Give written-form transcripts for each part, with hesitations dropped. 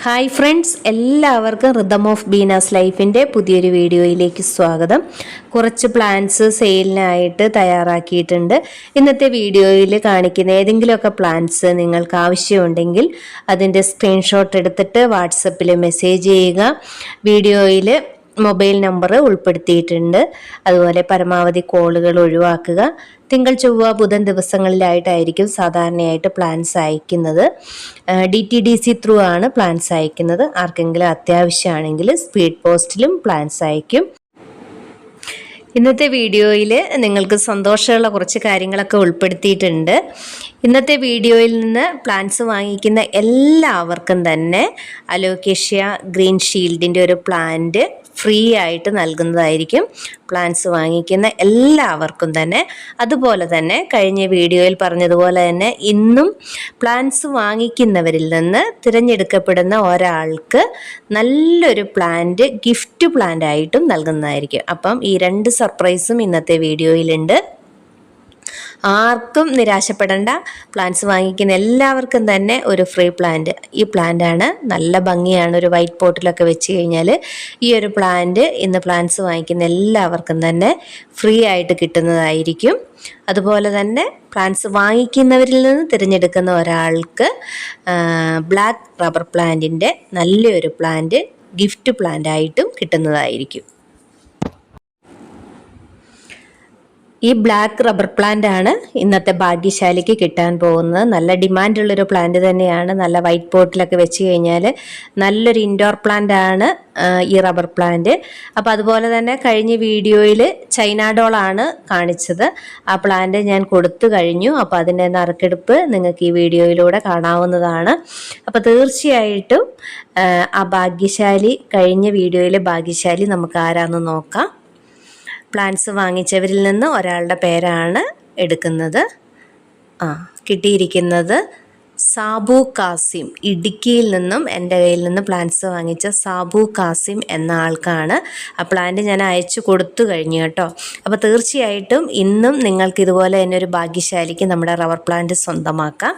Hi friends, എല്ലാവർക്കും rhythm of Beena's ലൈഫിൻ്റെ പുതിയൊരു വീഡിയോയിലേക്ക് സ്വാഗതം. കുറച്ച് പ്ലാൻസ് സെയിലിനായിട്ട് തയ്യാറാക്കിയിട്ടുണ്ട്. ഇന്നത്തെ വീഡിയോയിൽ കാണിക്കുന്ന ഏതെങ്കിലുമൊക്കെ പ്ലാൻസ് നിങ്ങൾക്ക് ആവശ്യമുണ്ടെങ്കിൽ അതിൻ്റെ സ്ക്രീൻഷോട്ട് എടുത്തിട്ട് വാട്സപ്പിൽ മെസ്സേജ് ചെയ്യുക. വീഡിയോയിൽ മൊബൈൽ നമ്പർ ഉൾപ്പെടുത്തിയിട്ടുണ്ട്. അതുപോലെ പരമാവധി കോളുകൾ ഒഴിവാക്കുക. തിങ്കൾ ചൊവ്വ ബുധൻ ദിവസങ്ങളിലായിട്ടായിരിക്കും സാധാരണയായിട്ട് പ്ലാൻസ് അയക്കുന്നത്. DTDC ത്രൂ ആണ് പ്ലാൻസ് അയക്കുന്നത്. ആർക്കെങ്കിലും അത്യാവശ്യമാണെങ്കിൽ സ്പീഡ് പോസ്റ്റിലും പ്ലാൻസ് അയക്കും. ഇന്നത്തെ വീഡിയോയിൽ നിങ്ങൾക്ക് സന്തോഷമുള്ള കുറച്ച് കാര്യങ്ങളൊക്കെ ഉൾപ്പെടുത്തിയിട്ടുണ്ട്. ഇന്നത്തെ വീഡിയോയിൽ നിന്ന് പ്ലാൻസ് വാങ്ങിക്കുന്ന എല്ലാവർക്കും തന്നെ അലോക്കേഷ്യ ഗ്രീൻ ഷീൽഡിൻ്റെ ഒരു പ്ലാന്റ് ഫ്രീ ആയിട്ട് നൽകുന്നതായിരിക്കും. പ്ലാൻസ് വാങ്ങിക്കുന്ന എല്ലാവർക്കും തന്നെ. അതുപോലെ തന്നെ കഴിഞ്ഞ വീഡിയോയിൽ പറഞ്ഞതുപോലെ തന്നെ ഇന്നും പ്ലാൻസ് വാങ്ങിക്കുന്നവരിൽ നിന്ന് തിരഞ്ഞെടുക്കപ്പെടുന്ന ഒരാൾക്ക് നല്ലൊരു പ്ലാന്റ് ഗിഫ്റ്റ് പ്ലാന്റ് ആയിട്ടും നൽകുന്നതായിരിക്കും. അപ്പം ഈ രണ്ട് സർപ്രൈസും ഇന്നത്തെ വീഡിയോയിലുണ്ട്. ആർക്കും നിരാശപ്പെടേണ്ട. പ്ലാന്റ്സ് വാങ്ങിക്കുന്ന എല്ലാവർക്കും തന്നെ ഒരു ഫ്രീ പ്ലാന്റ്. ഈ പ്ലാന്റാണ്, നല്ല ഭംഗിയാണ്. ഒരു വൈറ്റ് പോട്ടിലൊക്കെ വെച്ച് കഴിഞ്ഞാൽ ഈ ഒരു പ്ലാന്റ് ഇന്ന് പ്ലാന്റ്സ് വാങ്ങിക്കുന്ന എല്ലാവർക്കും തന്നെ ഫ്രീ ആയിട്ട് കിട്ടുന്നതായിരിക്കും. അതുപോലെ തന്നെ പ്ലാന്റ്സ് വാങ്ങിക്കുന്നവരിൽ നിന്ന് തിരഞ്ഞെടുക്കുന്ന ഒരാൾക്ക് ബ്ലാക്ക് റബ്ബർ പ്ലാന്റിൻ്റെ നല്ലൊരു പ്ലാന്റ് ഗിഫ്റ്റ് പ്ലാന്റ് ആയിട്ടും കിട്ടുന്നതായിരിക്കും. ഈ ബ്ലാക്ക് റബ്ബർ പ്ലാന്റ് ആണ് ഇന്നത്തെ ഭാഗ്യശാലിക്ക് കിട്ടാൻ പോകുന്നത്. നല്ല ഡിമാൻഡുള്ളൊരു പ്ലാന്റ് തന്നെയാണ്. നല്ല വൈറ്റ് പോട്ടിലൊക്കെ വെച്ച് കഴിഞ്ഞാൽ നല്ലൊരു ഇൻഡോർ പ്ലാന്റ് ആണ് ഈ റബ്ബർ പ്ലാന്റ്. അപ്പോൾ അതുപോലെ തന്നെ കഴിഞ്ഞ വീഡിയോയിൽ ചൈന ഡോളാണ് കാണിച്ചത്. ആ പ്ലാന്റ് ഞാൻ കൊടുത്തു കഴിഞ്ഞു. അപ്പോൾ അതിൻ്റെ നറുക്കെടുപ്പ് നിങ്ങൾക്ക് ഈ വീഡിയോയിലൂടെ കാണാവുന്നതാണ്. അപ്പോൾ തീർച്ചയായിട്ടും ആ ഭാഗ്യശാലി, കഴിഞ്ഞ വീഡിയോയിലെ ഭാഗ്യശാലി നമുക്ക് ആരാന്ന് നോക്കാം. പ്ലാന്റ്സ് വാങ്ങിച്ചവരിൽ നിന്ന് ഒരാളുടെ പേരാണ് എടുക്കുന്നത്. കിട്ടിയിരിക്കുന്നത് സാബു കാസിം. ഇടുക്കിയിൽ നിന്നും എൻ്റെ കയ്യിൽ നിന്ന് പ്ലാന്റ്സ് വാങ്ങിച്ച സാബു കാസിം എന്ന ആൾക്കാണ്. ആ പ്ലാന്റ് ഞാൻ അയച്ചു കൊടുത്തു കഴിഞ്ഞു കേട്ടോ. അപ്പോൾ തീർച്ചയായിട്ടും ഇന്നും നിങ്ങൾക്ക് ഇതുപോലെ തന്നെ ഒരു ഭാഗ്യശാലിക്ക് നമ്മുടെ റബ്ബർ പ്ലാന്റ് സ്വന്തമാക്കാം.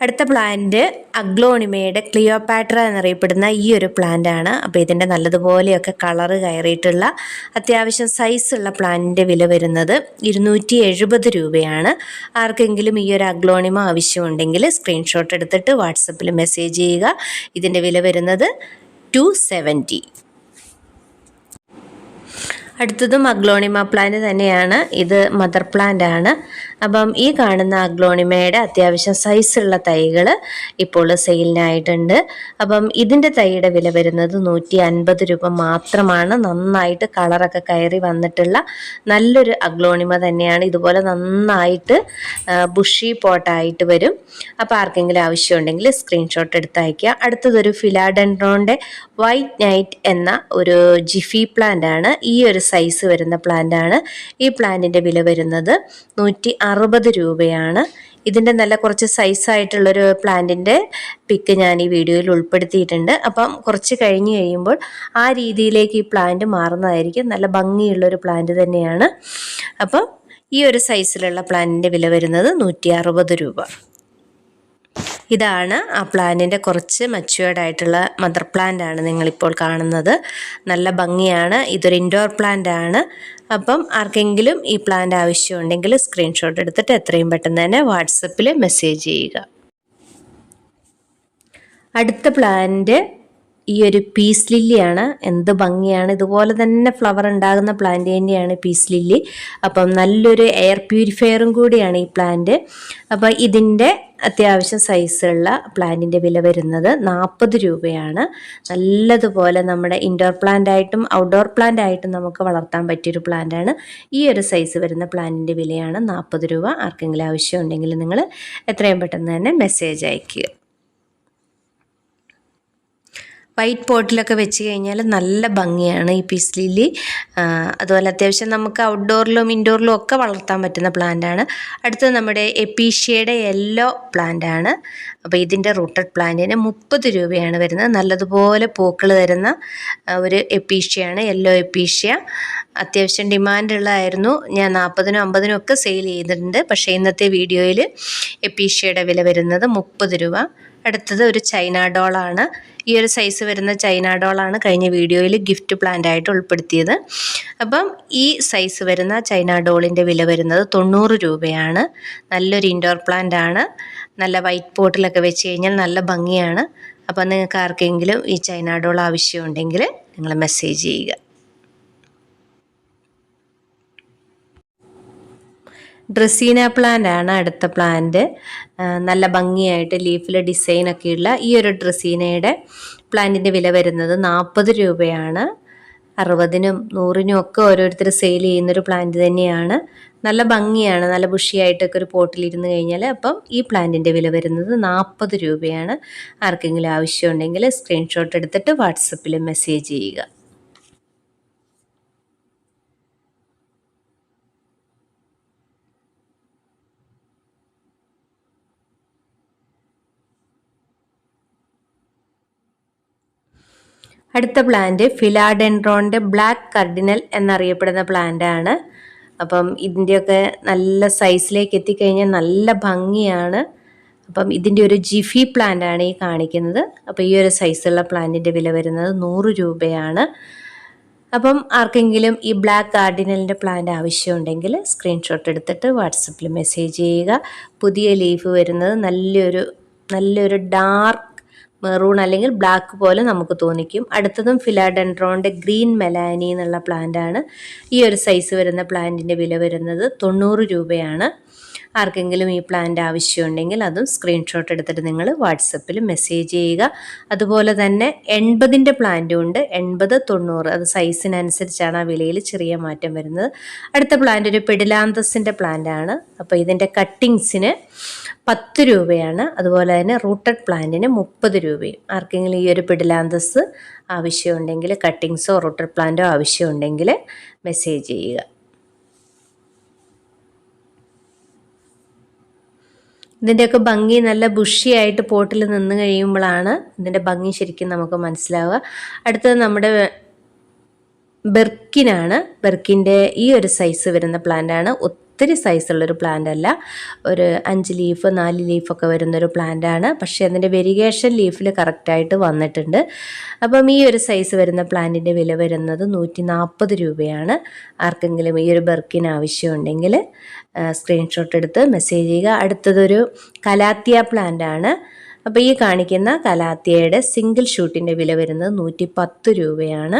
അടുത്ത പ്ലാന്റ് അഗ്ലോണിമയുടെ ക്ലിയോപാട്ര എന്നറിയപ്പെടുന്ന ഈ ഒരു പ്ലാന്റ് ആണ്. അപ്പോൾ ഇതിൻ്റെ നല്ലതുപോലെയൊക്കെ കളറ് കയറിയിട്ടുള്ള അത്യാവശ്യം സൈസുള്ള പ്ലാന്റിൻ്റെ വില വരുന്നത് 270 രൂപയാണ്. ആർക്കെങ്കിലും ഈ ഒരു അഗ്ലോണിമ ആവശ്യമുണ്ടെങ്കിൽ സ്ക്രീൻഷോട്ട് എടുത്തിട്ട് വാട്സപ്പിൽ മെസ്സേജ് ചെയ്യുക. ഇതിൻ്റെ വില വരുന്നത് 270. അടുത്തതും അഗ്ലോണിമ പ്ലാന്റ് തന്നെയാണ്. ഇത് മദർ പ്ലാന്റ് ആണ്. അപ്പം ഈ കാണുന്ന അഗ്ലോണിമയുടെ അത്യാവശ്യം സൈസുള്ള തൈകൾ ഇപ്പോൾ സെയിലിനായിട്ടുണ്ട്. അപ്പം ഇതിൻ്റെ തൈയുടെ വില വരുന്നത് 150 രൂപ മാത്രമാണ്. നന്നായിട്ട് കളറൊക്കെ കയറി വന്നിട്ടുള്ള നല്ലൊരു അഗ്ലോണിമ തന്നെയാണ്. ഇതുപോലെ നന്നായിട്ട് ബുഷി പോട്ടായിട്ട് വരും. അപ്പോൾ ആർക്കെങ്കിലും ആവശ്യമുണ്ടെങ്കിൽ സ്ക്രീൻഷോട്ട് എടുത്ത് അയയ്ക്കുക. അടുത്തതൊരു ഫിലാഡെൻഡ്രോണിൻ്റെ വൈറ്റ് നൈറ്റ് എന്ന ഒരു ജിഫി പ്ലാന്റ് ആണ്. ഈ ഒരു സൈസ് വരുന്ന പ്ലാന്റ് ആണ്. ഈ പ്ലാന്റിൻ്റെ വില വരുന്നത് 160 രൂപയാണ്. ഇതിൻ്റെ നല്ല കുറച്ച് സൈസായിട്ടുള്ളൊരു പ്ലാന്റിൻ്റെ പിക്ക് ഞാൻ ഈ വീഡിയോയിൽ ഉൾപ്പെടുത്തിയിട്ടുണ്ട്. അപ്പം കുറച്ച് കഴിഞ്ഞ് കഴിയുമ്പോൾ ആ രീതിയിലേക്ക് ഈ പ്ലാന്റ് മാറുന്നതായിരിക്കും. നല്ല ഭംഗിയുള്ളൊരു പ്ലാന്റ് തന്നെയാണ്. അപ്പം ഈ ഒരു സൈസിലുള്ള പ്ലാന്റിൻ്റെ വില വരുന്നത് 160 രൂപ. ഇതാണ് ആ പ്ലാന്റിൻ്റെ കുറച്ച് മച്വേർഡ് ആയിട്ടുള്ള മദർ പ്ലാന്റ് ആണ് നിങ്ങളിപ്പോൾ കാണുന്നത്. നല്ല ഭംഗിയാണ്. ഇതൊരു ഇൻഡോർ പ്ലാന്റ് ആണ്. അപ്പം ആർക്കെങ്കിലും ഈ പ്ലാന്റ് ആവശ്യമുണ്ടെങ്കിൽ സ്ക്രീൻഷോട്ട് എടുത്തിട്ട് എത്രയും പെട്ടെന്ന് തന്നെ വാട്സപ്പിൽ മെസ്സേജ് ചെയ്യുക. അടുത്ത പ്ലാന്റ് ഈ ഒരു പീസ് ലില്ലിയാണ്. എന്ത് ഭംഗിയാണ്. ഇതുപോലെ തന്നെ ഫ്ലവർ ഉണ്ടാകുന്ന പ്ലാന്റ് തന്നെയാണ് പീസ് ലില്ലി. അപ്പം നല്ലൊരു എയർ പ്യൂരിഫയറും കൂടിയാണ് ഈ പ്ലാന്റ്. അപ്പോൾ ഇതിൻ്റെ അത്യാവശ്യം സൈസുള്ള പ്ലാന്റിൻ്റെ വില വരുന്നത് 40 രൂപയാണ്. നല്ലതുപോലെ നമ്മുടെ ഇൻഡോർ പ്ലാന്റ് ആയിട്ടും ഔട്ട്ഡോർ പ്ലാന്റ് ആയിട്ടും നമുക്ക് വളർത്താൻ പറ്റിയൊരു പ്ലാന്റാണ്. ഈ ഒരു സൈസ് വരുന്ന പ്ലാന്റിൻ്റെ വിലയാണ് 40 രൂപ. ആർക്കെങ്കിലും ആവശ്യമുണ്ടെങ്കിൽ നിങ്ങൾ എത്രയും പെട്ടെന്ന് തന്നെ മെസ്സേജ് അയയ്ക്കുക. വൈറ്റ് പോട്ടിലൊക്കെ വെച്ച് കഴിഞ്ഞാൽ നല്ല ഭംഗിയാണ് ഈ പീസ് ലില്ലി. അതുപോലെ അത്യാവശ്യം നമുക്ക് ഔട്ട്ഡോറിലും ഇൻഡോറിലും ഒക്കെ വളർത്താൻ പറ്റുന്ന പ്ലാന്റാണ്. അടുത്തത് നമ്മുടെ എപ്പീഷ്യയുടെ യെല്ലോ പ്ലാന്റ് ആണ്. അപ്പോൾ ഇതിൻ്റെ റൂട്ടഡ് പ്ലാന്റിന് 30 രൂപയാണ് വരുന്നത്. നല്ലതുപോലെ പൂക്കൾ തരുന്ന ഒരു എപ്പീഷ്യയാണ്, യെല്ലോ എപ്പീഷ്യ. അത്യാവശ്യം ഡിമാൻഡുള്ളതായിരുന്നു. ഞാൻ 40-നും 50-നും ഒക്കെ സെയിൽ ചെയ്തിട്ടുണ്ട്. പക്ഷേ ഇന്നത്തെ വീഡിയോയിൽ എപ്പീഷ്യയുടെ വില വരുന്നത് 30 രൂപ. അടുത്തത് ഒരു ചൈന ഡോളാണ്. ഈ ഒരു സൈസ് വരുന്ന ചൈന ഡോളാണ് കഴിഞ്ഞ വീഡിയോയിൽ ഗിഫ്റ്റ് പ്ലാന്റ് ആയിട്ട് ഉൾപ്പെടുത്തിയത്. അപ്പം ഈ സൈസ് വരുന്ന ചൈന ഡോളിൻ്റെ വില വരുന്നത് 90 രൂപയാണ്. നല്ലൊരു ഇൻഡോർ പ്ലാന്റ് ആണ്. നല്ല വൈറ്റ് പോട്ടിലൊക്കെ വെച്ച് കഴിഞ്ഞാൽ നല്ല ഭംഗിയാണ്. അപ്പം നിങ്ങൾക്ക് ആർക്കെങ്കിലും ഈ ചൈന ഡോൾ ആവശ്യമുണ്ടെങ്കിൽ നിങ്ങൾ മെസ്സേജ് ചെയ്യുക. ഡ്രസീന പ്ലാന്റ് ആണ് അടുത്ത പ്ലാന്റ്. നല്ല ഭംഗിയായിട്ട് ലീഫിൽ ഡിസൈനൊക്കെയുള്ള ഈ ഒരു ഡ്രസീനയുടെ പ്ലാന്റിൻ്റെ വില വരുന്നത് 40 രൂപയാണ്. 60-നും 100-നും ഒക്കെ ഓരോരുത്തർ സെയിൽ ചെയ്യുന്നൊരു പ്ലാന്റ് തന്നെയാണ്. നല്ല ഭംഗിയാണ്. നല്ല ബുഷിയായിട്ടൊക്കെ ഒരു പോട്ടിലിരുന്ന് കഴിഞ്ഞാൽ അപ്പം ഈ പ്ലാന്റിൻ്റെ വില വരുന്നത് 40 രൂപയാണ്. ആർക്കെങ്കിലും ആവശ്യമുണ്ടെങ്കിൽ സ്ക്രീൻഷോട്ട് എടുത്തിട്ട് വാട്സപ്പിൽ മെസ്സേജ് ചെയ്യുക. അടുത്ത പ്ലാന്റ് ഫിലാഡെൻഡ്രോണിൻ്റെ ബ്ലാക്ക് കർഡിനൽ എന്നറിയപ്പെടുന്ന പ്ലാന്റ് ആണ്. അപ്പം ഇതിൻ്റെയൊക്കെ നല്ല സൈസിലേക്ക് എത്തിക്കഴിഞ്ഞാൽ നല്ല ഭംഗിയാണ്. അപ്പം ഇതിൻ്റെ ഒരു ജിഫി പ്ലാന്റ് ആണ് ഈ കാണിക്കുന്നത്. അപ്പോൾ ഈ ഒരു സൈസുള്ള പ്ലാന്റിൻ്റെ വില വരുന്നത് 100 രൂപയാണ്. അപ്പം ആർക്കെങ്കിലും ഈ ബ്ലാക്ക് കാർഡിനലിൻ്റെ പ്ലാന്റ് ആവശ്യമുണ്ടെങ്കിൽ സ്ക്രീൻഷോട്ട് എടുത്തിട്ട് വാട്സപ്പിൽ മെസ്സേജ് ചെയ്യുക. പുതിയ ലീഫ് വരുന്നത് നല്ലൊരു ഡാർക്ക് മെറൂൺ അല്ലെങ്കിൽ ബ്ലാക്ക് പോലെ നമുക്ക് തോന്നിക്കും. അടുത്തതും ഫിലാഡെൻഡ്രോണിൻ്റെ ഗ്രീൻ മെലാനി എന്നുള്ള പ്ലാന്റ് ആണ്. ഈ ഒരു സൈസ് വരുന്ന പ്ലാന്റിൻ്റെ വില വരുന്നത് 90 രൂപയാണ്. ആർക്കെങ്കിലും ഈ പ്ലാന്റ് ആവശ്യമുണ്ടെങ്കിൽ അതും സ്ക്രീൻഷോട്ട് എടുത്തിട്ട് നിങ്ങൾ വാട്സപ്പിൽ മെസ്സേജ് ചെയ്യുക. അതുപോലെ തന്നെ 80-ൻ്റെ പ്ലാന്റും ഉണ്ട്. 80, 90 അത് സൈസിനനുസരിച്ചാണ് ആ വിലയിൽ ചെറിയ മാറ്റം വരുന്നത്. അടുത്ത പ്ലാന്റ് ഒരു പെഡിലാന്തസിൻ്റെ പ്ലാന്റ് ആണ്. അപ്പോൾ ഇതിൻ്റെ കട്ടിങ്സിന് 10 രൂപയാണ്. അതുപോലെ തന്നെ റൂട്ടഡ് പ്ലാന്റിന് 30 രൂപയും. ആർക്കെങ്കിലും ഈ ഒരു പെഡിലാന്തസ് ആവശ്യമുണ്ടെങ്കിൽ കട്ടിങ്സോ റൂട്ടഡ് പ്ലാന്റോ ആവശ്യമുണ്ടെങ്കിൽ മെസ്സേജ് ചെയ്യുക. ഇതിൻ്റെയൊക്കെ ഭംഗി നല്ല ബുഷിയായിട്ട് പോട്ടിൽ നിന്ന് കഴിയുമ്പോഴാണ് ഇതിൻ്റെ ഭംഗി ശരിക്കും നമുക്ക് മനസ്സിലാവുക. അടുത്തത് നമ്മുടെ ബെർക്കിനാണ്. ബെർക്കിൻ്റെ ഈ ഒരു സൈസ് വരുന്ന പ്ലാന്റാണ്. ഒത്തിരി സൈസുള്ളൊരു പ്ലാന്റ് അല്ല, ഒരു 5 ലീഫ് 4 ലീഫൊക്കെ വരുന്നൊരു പ്ലാന്റാണ്. പക്ഷേ അതിൻ്റെ വെരിഗേഷൻ ലീഫിൽ കറക്റ്റായിട്ട് വന്നിട്ടുണ്ട്. അപ്പം ഈ ഒരു സൈസ് വരുന്ന പ്ലാന്റിൻ്റെ വില വരുന്നത് 140 രൂപയാണ്. ആർക്കെങ്കിലും ഈ ഒരു ബെർക്കിന് ആവശ്യമുണ്ടെങ്കിൽ സ്ക്രീൻഷോട്ട് എടുത്ത് മെസ്സേജ് ചെയ്യുക. അടുത്തതൊരു കലാത്തിയ പ്ലാന്റ് ആണ്. അപ്പോൾ ഈ കാണിക്കുന്ന കലാത്തിയയുടെ സിംഗിൾ ഷൂട്ടിൻ്റെ വില വരുന്നത് 110 രൂപയാണ്.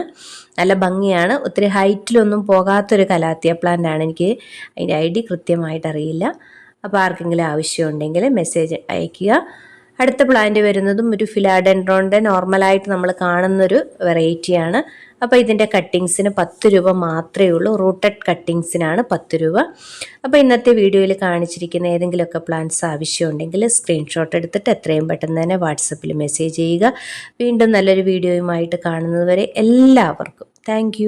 നല്ല ഭംഗിയാണ്. ഒത്തിരി ഹൈറ്റിലൊന്നും പോകാത്തൊരു കലാത്തിയ പ്ലാന്റ് ആണ്. എനിക്ക് അതിൻ്റെ ഐഡി കൃത്യമായിട്ട് അറിയില്ല. അപ്പോൾ ആർക്കെങ്കിലും ആവശ്യമുണ്ടെങ്കിൽ മെസ്സേജ് അയയ്ക്കുക. അടുത്ത പ്ലാന്റ് വരുന്നതും ഒരു ഫിലാഡെൻഡ്രോണിൻ്റെ നോർമലായിട്ട് നമ്മൾ കാണുന്നൊരു വെറൈറ്റിയാണ്. അപ്പോൾ ഇതിൻ്റെ കട്ടിങ്സിന് 10 രൂപ മാത്രമേ ഉള്ളൂ. റൂട്ടഡ് കട്ടിങ്സിനാണ് 10 രൂപ. അപ്പോൾ ഇന്നത്തെ വീഡിയോയിൽ കാണിച്ചിരിക്കുന്ന ഏതെങ്കിലുമൊക്കെ പ്ലാന്റ്സ് ആവശ്യമുണ്ടെങ്കിൽ സ്ക്രീൻഷോട്ട് എടുത്തിട്ട് എത്രയും പെട്ടെന്ന് തന്നെ വാട്സപ്പിൽ മെസ്സേജ് ചെയ്യുക. വീണ്ടും നല്ലൊരു വീഡിയോയുമായിട്ട് കാണുന്നത് വരെ എല്ലാവർക്കും താങ്ക്